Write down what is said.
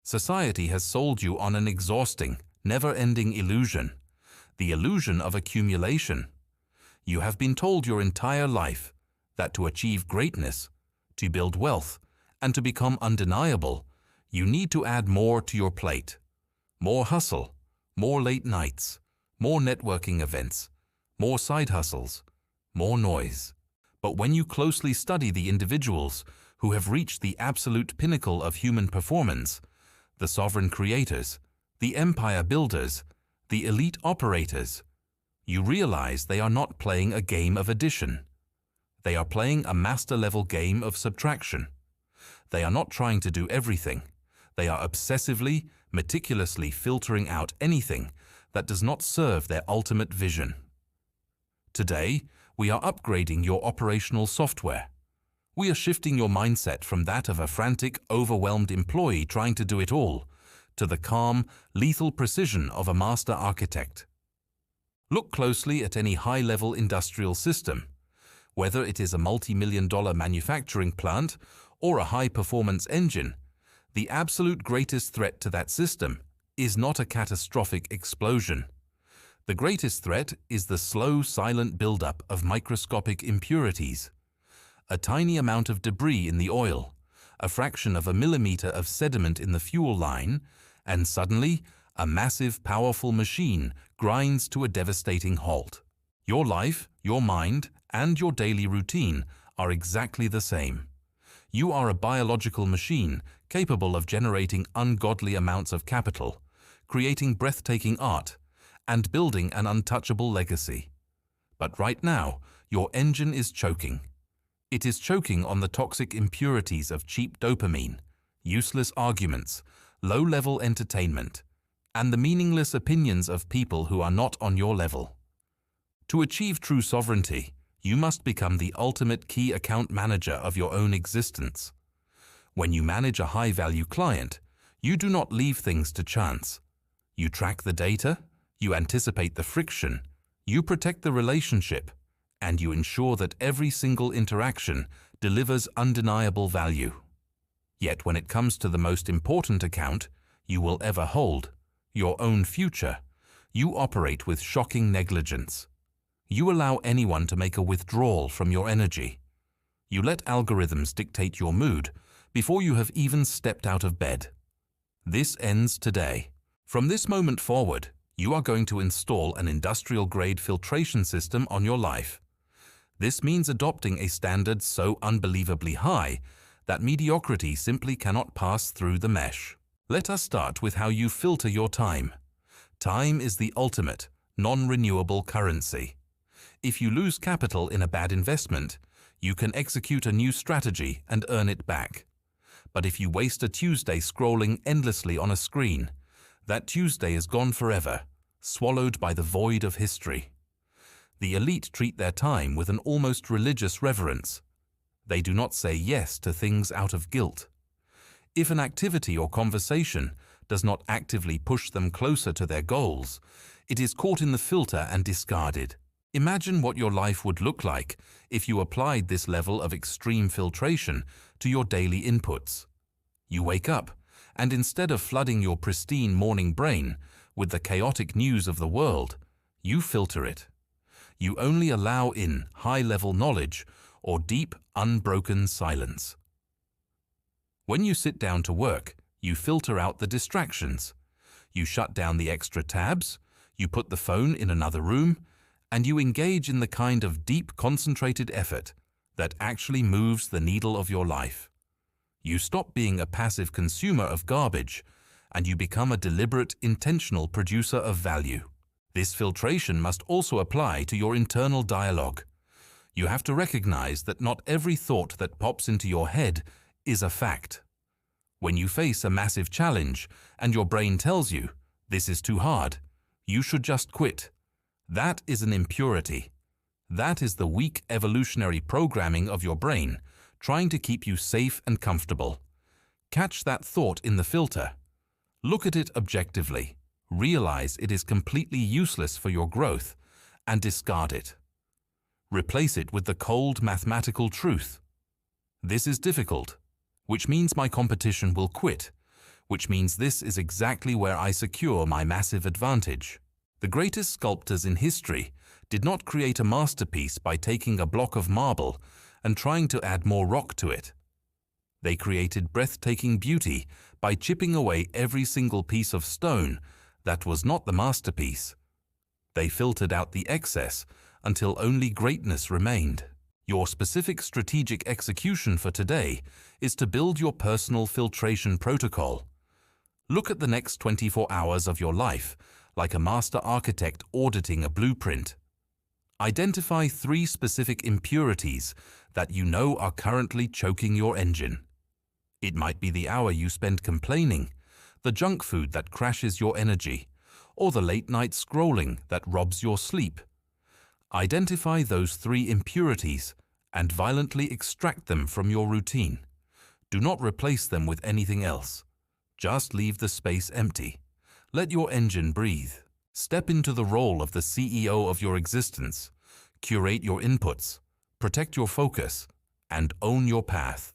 Society has sold you on an exhausting, never-ending illusion, the illusion of accumulation. You have been told your entire life that to achieve greatness, to build wealth, and to become undeniable, you need to add more to your plate. More hustle, more late nights, more networking events, more side hustles, more noise. But when you closely study the individuals who have reached the absolute pinnacle of human performance, the sovereign creators, the empire builders, the elite operators, you realize they are not playing a game of addition. They are playing a master-level game of subtraction. They are not trying to do everything. They are obsessively, meticulously filtering out anything that does not serve their ultimate vision. Today, we are upgrading your operational software. We are shifting your mindset from that of a frantic, overwhelmed employee trying to do it all, to the calm, lethal precision of a master architect. Look closely at any high-level industrial system. Whether it is a multi-million-dollar manufacturing plant or a high-performance engine, the absolute greatest threat to that system is not a catastrophic explosion. The greatest threat is the slow, silent buildup of microscopic impurities. A tiny amount of debris in the oil, a fraction of a millimeter of sediment in the fuel line, and suddenly a massive, powerful machine grinds to a devastating halt. Your life, your mind, and your daily routine are exactly the same. You are a biological machine capable of generating ungodly amounts of capital, creating breathtaking art, and building an untouchable legacy. But right now, your engine is choking. It is choking on the toxic impurities of cheap dopamine, useless arguments, low-level entertainment, and the meaningless opinions of people who are not on your level. To achieve true sovereignty, you must become the ultimate key account manager of your own existence. When you manage a high-value client, you do not leave things to chance. You track the data, you anticipate the friction, you protect the relationship, and you ensure that every single interaction delivers undeniable value. Yet when it comes to the most important account you will ever hold, your own future, you operate with shocking negligence. You allow anyone to make a withdrawal from your energy. You let algorithms dictate your mood before you have even stepped out of bed. This ends today. From this moment forward, you are going to install an industrial-grade filtration system on your life. This means adopting a standard so unbelievably high that mediocrity simply cannot pass through the mesh. Let us start with how you filter your time. Time is the ultimate, non-renewable currency. If you lose capital in a bad investment, you can execute a new strategy and earn it back. But if you waste a Tuesday scrolling endlessly on a screen, that Tuesday is gone forever, swallowed by the void of history. The elite treat their time with an almost religious reverence. They do not say yes to things out of guilt. If an activity or conversation does not actively push them closer to their goals, it is caught in the filter and discarded. Imagine what your life would look like if you applied this level of extreme filtration to your daily inputs. You wake up, and instead of flooding your pristine morning brain with the chaotic news of the world, you filter it. You only allow in high-level knowledge or deep, unbroken silence. When you sit down to work, you filter out the distractions. You shut down the extra tabs, you put the phone in another room, and you engage in the kind of deep, concentrated effort that actually moves the needle of your life. You stop being a passive consumer of garbage, and you become a deliberate, intentional producer of value. This filtration must also apply to your internal dialogue. You have to recognize that not every thought that pops into your head is a fact. When you face a massive challenge and your brain tells you, "This is too hard, you should just quit," that is an impurity. That is the weak evolutionary programming of your brain, trying to keep you safe and comfortable. Catch that thought in the filter. Look at it objectively. Realize it is completely useless for your growth, and discard it. Replace it with the cold mathematical truth. This is difficult, which means my competition will quit, which means this is exactly where I secure my massive advantage. The greatest sculptors in history did not create a masterpiece by taking a block of marble and trying to add more rock to it. They created breathtaking beauty by chipping away every single piece of stone that was not the masterpiece. They filtered out the excess until only greatness remained. Your specific strategic execution for today is to build your personal filtration protocol. Look at the next 24 hours of your life like a master architect auditing a blueprint. Identify 3 specific impurities that you know are currently choking your engine. It might be the hour you spend complaining, the junk food that crashes your energy, or the late-night scrolling that robs your sleep. Identify those 3 impurities and violently extract them from your routine. Do not replace them with anything else. Just leave the space empty. Let your engine breathe. Step into the role of the CEO of your existence. Curate your inputs, protect your focus, and own your path.